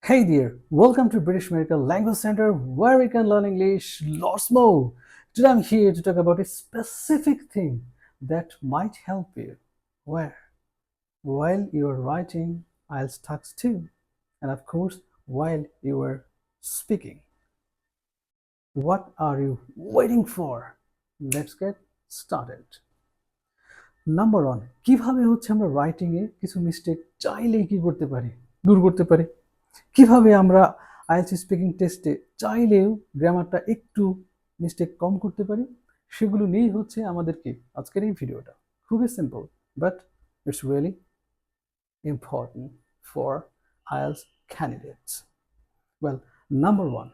Hey there, welcome to British Medical Language Center where we can learn English lots more. Today I'm here to talk about a specific thing that might help you. Where? While you are writing IELTS Tax 2, and of course, while you are speaking. What are you waiting for? Let's get started. Number one, কিভাবে আমরা রাইটিংয়ে কিছু mistake চাইলেই কি করতে পারি, দূর করতে পারি। কিভাবে আমরা আইএলটিএস স্পিকিং টেস্টে চাইলেও গ্রামারটা একটু মিস্টেক কম করতে পারি, সেগুলো নিয়েই হচ্ছে আমাদের কি আজকের এই ভিডিওটা। খুবই simple, but it's really important for IELTS candidates. Well, number one,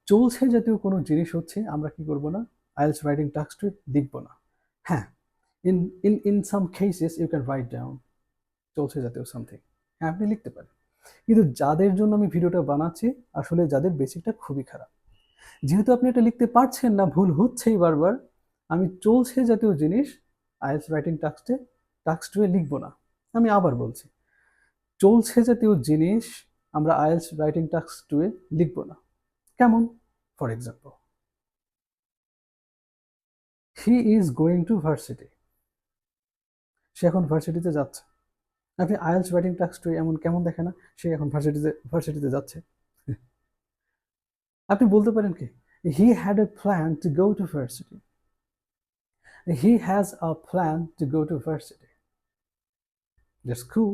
চলছে জাতীয় কোনো জিনিস হচ্ছে আমরা কি করব না, আইএলটিএস রাইটিং টাস্কটি লিখব না। হ্যাঁ, in some cases you can write down চলছে জাতীয় সামথিং, হ্যাঁ আপনি লিখতে পারেন। কিন্তু যাদের জন্য আমি ভিডিওটা বানাচ্ছি আসলে যাদের বেসিকটা খুবই খারাপ, যেহেতু আপনি এটা লিখতে পারছেন না, ভুল হচ্ছেই বারবার, আমি চলছে জাতীয় জিনিস আইএলটিএস রাইটিং টাস্ক টুয়ে লিখব না। আমি আবার বলছি, চলছে জাতীয় জিনিস আমরা আইএলটিএস রাইটিং টাস্ক টুয়ে লিখব না। কেমন? For example, he is going to varsity, সে এখন ভার্সিটিতে যাচ্ছে। আপনি আইএলটিএস রাইটিং টাস্ক টুয়ে এমন কেমন দেখে না সে এখন ভার্সিটিতে যাচ্ছে। আপনি বলতে পারেন কি, he had a plan to go to varsity, he has a plan to go to varsity. That's কুল।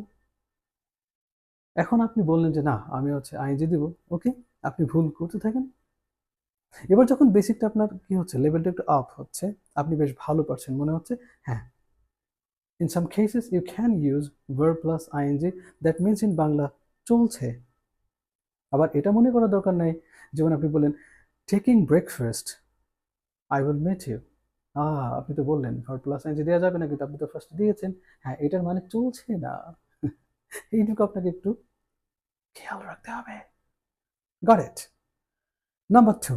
এখন আপনি বললেন যে না আমি আইএনজি দিব, ওকে, আপনি ভুল করতে থাকেন। এবার যখন বেসিকটা আপনার কি হচ্ছে, লেভেলটা একটু আপ হচ্ছে, আপনি বেশ ভালো পারছেন মনে হচ্ছে, হ্যাঁ, in some cases you can use verb plus ing, that means in Bangla চলছে। আবার এটা মনে করা দরকার নাই, যেমন আপনি বললেন taking breakfast, I will meet you. আপনি তো বললেন ভার্ব প্লাস ing দেওয়া যাবে না, কিন্তু আপনি তো ফার্স্ট দিয়েছেন। হ্যাঁ, এটার মানে চলছে না। এইটুকু আপনাকে একটু খেয়াল রাখতে হবে। Got it. নাম্বার টু,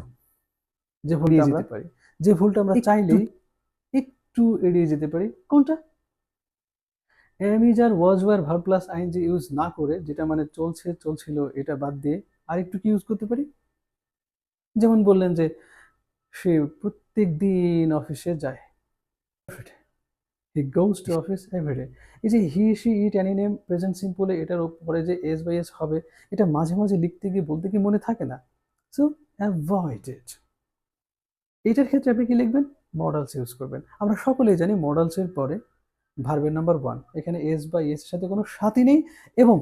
যে ভুলটা আমরা যেতে পারি, যে ভুলটা আমরা চাইলেই একটু এড়িয়ে যেতে পারি, কোনটা? Am is are was were verb plus ING use না করে, যেটা মানে চলছে চলছিল এটা বাদ দিয়ে আরেকটু কি ইউজ করতে পারি? যেমন বললেন যে সে প্রত্যেক দিন অফিসে যায়, he goes to office everyday. এই যে he she it any name present সিম্পলে এটার উপরে যে এস বাই এস হবে, এটা মাঝে মাঝে লিখতে গিয়ে বলতে কি মনে থাকে না। সো অ্যাভয়েড ইট। এটার ক্ষেত্রে আপনি কি লিখবেন? মডালস ইউজ করবেন। আমরা সকলেই জানি মডালসের পরে ভার্বের নাম্বার ওয়ান, এখানে এস বা এস এর সাথে কোনো সাথী নেই, এবং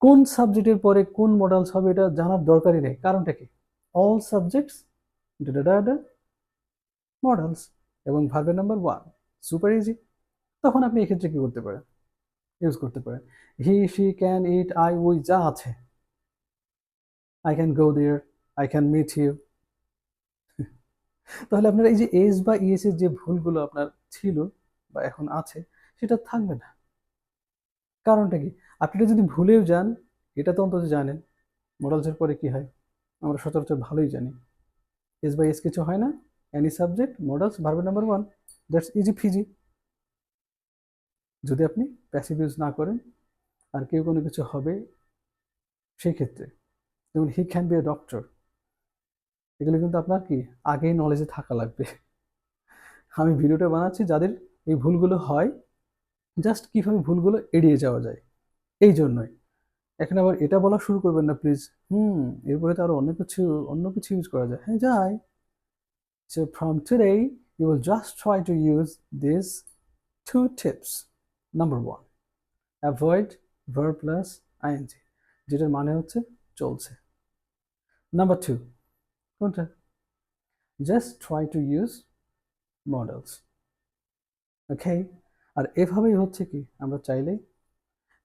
কোন সাবজেক্টের পরে কোন মডালস হবে এটা জানার দরকারই নেই। কারণটা কি? অল সাবজেক্টস মডালস এবং ভার্বের নাম্বার ওয়ান, সুপার ইজি। তখন আপনি এক্ষেত্রে কি করতে পারেন? ইউজ করতে পারেন he she can it I we যা আছে, I can go there, I can meet you. তাহলে আপনার এই যে এস বা ইএস এর যে ভুলগুলো আপনার ছিল বা এখন আছে, সেটা থাকবে না। কারণটা কি? আপনি এটা যদি ভুলেও যান, এটা তো অন্তত জানেন মডালসের পরে কি হয়, আমরা সচরাচর ভালোই জানি এস বাই এস কিছু হয় না, এনি সাবজেক্ট মডালস ভার্বের number one, that's easy Fiji. যদি আপনি প্যাসিভ ইউজ না করেন আর কেউ কোনো কিছু হবে, সেই ক্ষেত্রে যেমন he can B a doctor, এগুলো কিন্তু আপনার কি আগেই নলেজে থাকা লাগবে। আমি ভিডিওটা বানাচ্ছি যাদের এই ভুলগুলো হয়, জাস্ট কীভাবে ভুলগুলো এড়িয়ে যাওয়া যায় এই জন্যই। এখন আবার এটা বলা শুরু করবেন না প্লিজ, এরপরে তো আরও অন্য কিছু ইউজ করা যায়। হ্যাঁ, যায়। So from today you will just try to use these two tips. Number one, avoid verb plus ing, যেটার মানে হচ্ছে চলছে। Number two, কোনটা? Just try to use models. Okay? আর এভাবেই হচ্ছে কি আমরা চাইলে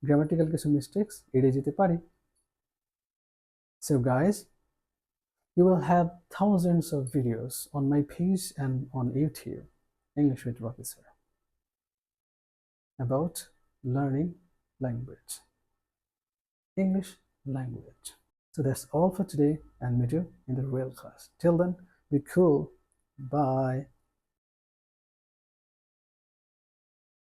গ্রামাটিক্যাল কিছু মিস্টেক্স এড়িয়ে যেতে পারি। So guys, you will have thousands of videos on my page and on YouTube, English with Professor, about learning language, English language. So that's all for today, and meet you in the real class. Till then, be cool. Bye.